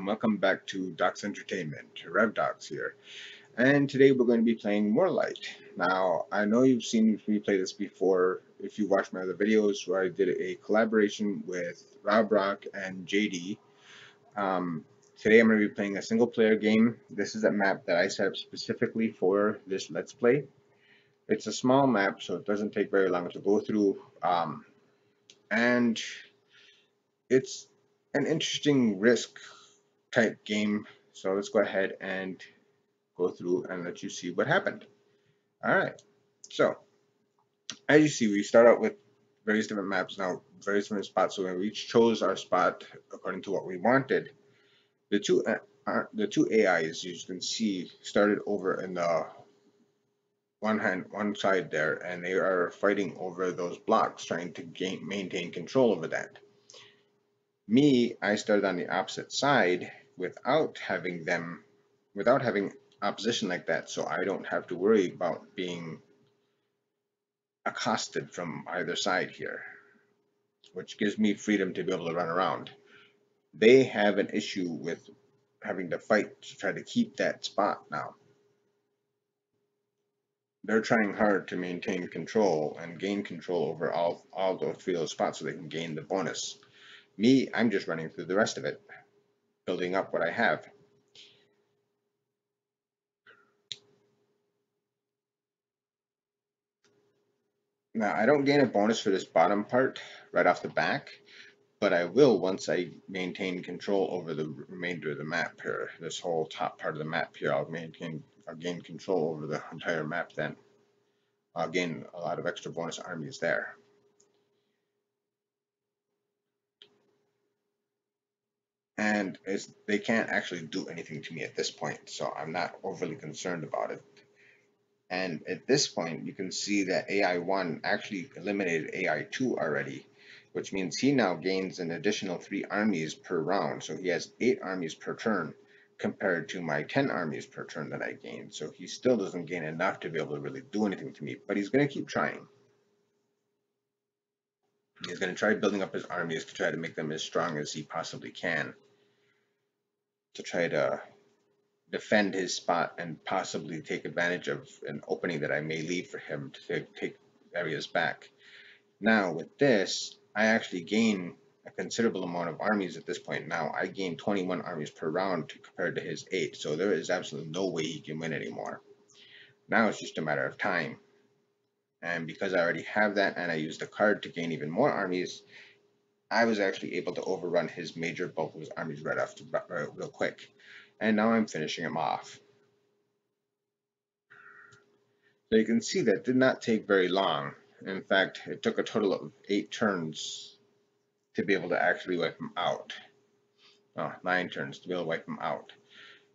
welcome back to Docs Entertainment. RevDocs here, and today we're going to be playing Warlight. Now, I know you've seen me play this before if you watched my other videos where I did a collaboration with Rob Rock and JD. Today I'm going to be playing a single player game. This is a map that I set up specifically for this Let's Play. It's a small map, so it doesn't take very long to go through, and it's an interesting risk type game. So let's go ahead and go through and let you see what happened. Alright, so as you see, we start out with various different maps now, various different spots. So we each chose our spot according to what we wanted. The two AIs, you can see, started over in the one side there, and they are fighting over those blocks, trying to maintain control over that. Me, I started on the opposite side without having opposition like that, so I don't have to worry about being accosted from either side here, which gives me freedom to be able to run around. They have an issue with having to fight to try to keep that spot now. They're trying hard to maintain control and gain control over all those three of those spots so they can gain the bonus. Me, I'm just running through the rest of it, building up what I have. Now, I don't gain a bonus for this bottom part right off the back, but I will once I maintain control over the remainder of the map here. This whole top part of the map here, I'll gain control over the entire map then. I'll gain a lot of extra bonus armies there. And they can't actually do anything to me at this point, so I'm not overly concerned about it. And at this point, you can see that AI1 actually eliminated AI2 already, which means he now gains an additional 3 armies per round. So he has 8 armies per turn compared to my 10 armies per turn that I gained. So he still doesn't gain enough to be able to really do anything to me, but he's going to keep trying. He's going to try building up his armies to try to make them as strong as he possibly can, to try to defend his spot and possibly take advantage of an opening that I may leave for him to take areas back. Now with this, I actually gain a considerable amount of armies at this point. Now I gain 21 armies per round compared to his 8, so there is absolutely no way he can win anymore. Now it's just a matter of time. And because I already have that and I used a card to gain even more armies, I was actually able to overrun his major bulk of his armies real quick. And now I'm finishing him off. So you can see that did not take very long. In fact, it took a total of 8 turns to be able to actually wipe him out. 9 turns to be able to wipe him out.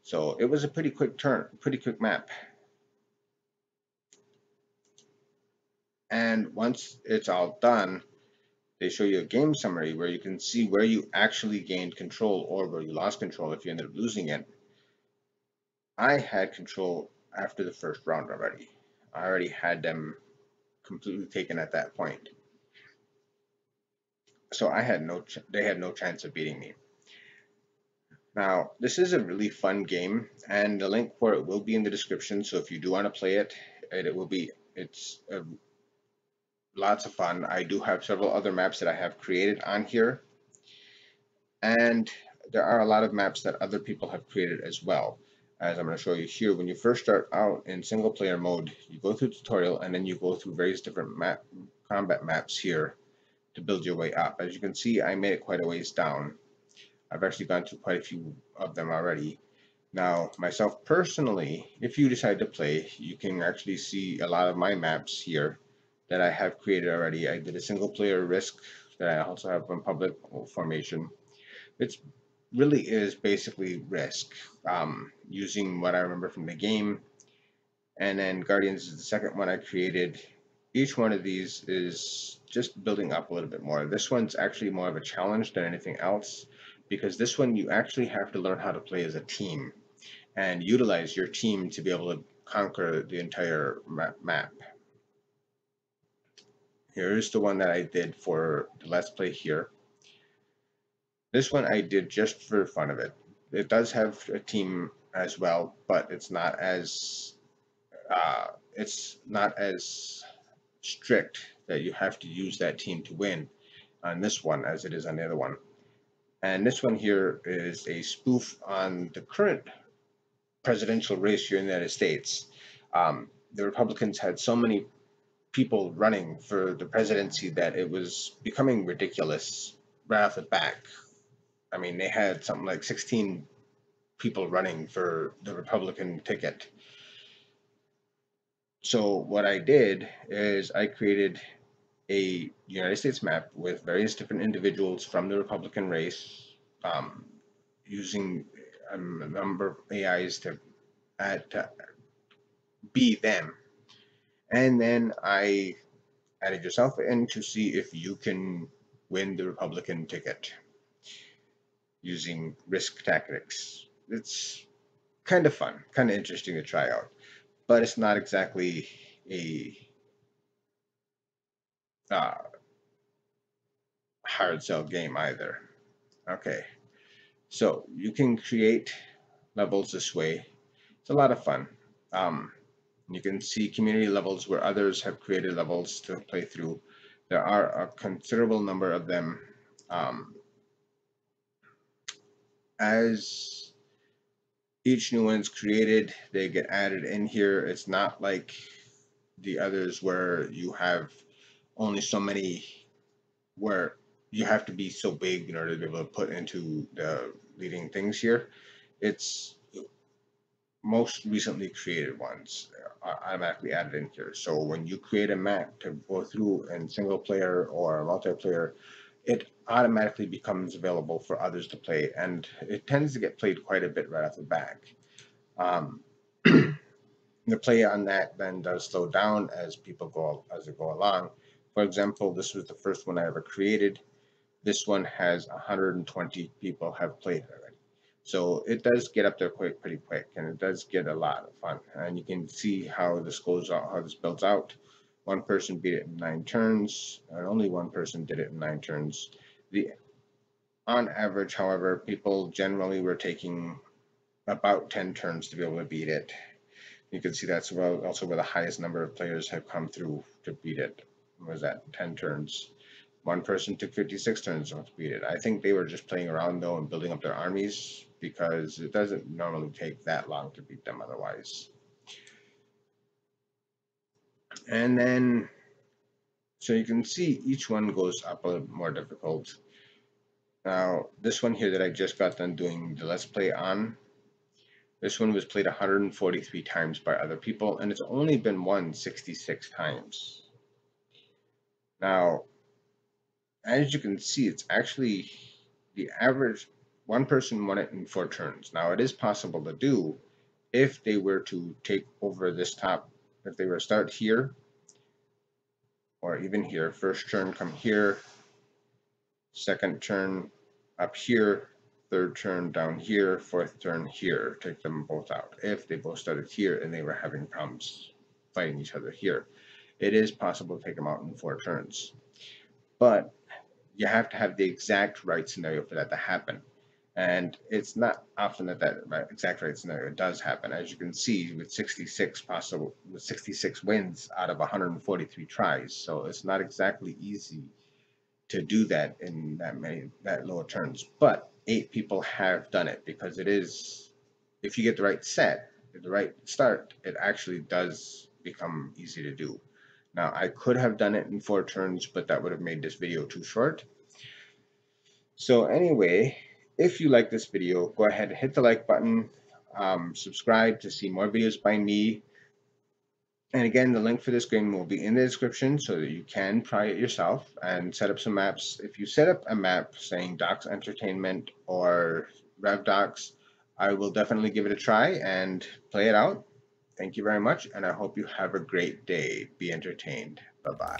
So it was a pretty quick map. And once it's all done, they show you a game summary where you can see where you actually gained control or where you lost control if you ended up losing it. I had control after the first round already. I already had them completely taken at that point. So they had no chance of beating me. Now, this is a really fun game, and the link for it will be in the description. So if you do want to play it, it's lots of fun. I do have several other maps that I have created on here, and there are a lot of maps that other people have created as well. As I'm going to show you here, when you first start out in single player mode, you go through the tutorial and then you go through various different combat maps here to build your way up. As you can see, I made it quite a ways down. I've actually gone through quite a few of them already. Now, myself personally, if you decide to play, you can actually see a lot of my maps here that I have created already. I did a single player Risk that I also have on public formation. It really is basically Risk, using what I remember from the game. And then Guardians is the second one I created. Each one of these is just building up a little bit more. This one's actually more of a challenge than anything else, because this one you actually have to learn how to play as a team and utilize your team to be able to conquer the entire map. Here's the one that I did for the Let's Play here. This one I did just for fun of it. It does have a team as well, but it's not as strict that you have to use that team to win on this one as it is on the other one. And this one here is a spoof on the current presidential race here in the United States. The Republicans had so many people running for the presidency that it was becoming ridiculous right off the back. I mean, they had something like 16 people running for the Republican ticket. So what I did is I created a United States map with various different individuals from the Republican race, um, using a number of AIs to be them. And then I added yourself in to see if you can win the Republican ticket using risk tactics. It's kind of fun, kind of interesting to try out, but it's not exactly a uh, hard sell game either. Okay, so you can create levels this way. It's a lot of fun. Um, you can see community levels where others have created levels to play through. There are a considerable number of them. Um, as each new one's created, they get added in here. It's not like the others where you have only so many, where you have to be so big in order to be able to put into the leading things here. It's most recently created ones are automatically added in here. So when you create a map to go through in single player or multiplayer, it automatically becomes available for others to play, and it tends to get played quite a bit right off the back. Um, the play on that then does slow down as they go along. For example, this was the first one I ever created. This one has 120 people have played already. So it does get up there pretty quick, and it does get a lot of fun. And you can see how this goes out, how this builds out. One person beat it in 9 turns, and only one person did it in 9 turns. On average, however, people generally were taking about 10 turns to be able to beat it. You can see that's also where the highest number of players have come through to beat it. Was at 10 turns. One person took 56 turns to beat it. I think they were just playing around though and building up their armies, because it doesn't normally take that long to beat them otherwise. And then, so you can see each one goes up a little more difficult. Now, this one here that I just got done doing the Let's Play on, this one was played 143 times by other people, and it's only been won 66 times. Now, as you can see, it's actually the average. One person won it in 4 turns. Now, it is possible to do if they were to take over this top, if they were to start here, or even here, first turn come here, second turn up here, third turn down here, fourth turn here, take them both out. If they both started here and they were having problems fighting each other here, it is possible to take them out in 4 turns. But you have to have the exact right scenario for that to happen. And it's not often that exact right scenario does happen. As you can see, with 66 wins out of 143 tries. So it's not exactly easy to do that in that low turns. But 8 people have done it, because it is, if you get the right set, the right start, it actually does become easy to do. Now, I could have done it in 4 turns, but that would have made this video too short. So anyway, if you like this video, go ahead and hit the like button, subscribe to see more videos by me. And again, the link for this game will be in the description so that you can try it yourself and set up some maps. If you set up a map saying Docs Entertainment or RevDocs, I will definitely give it a try and play it out. Thank you very much, and I hope you have a great day. Be entertained. Bye-bye.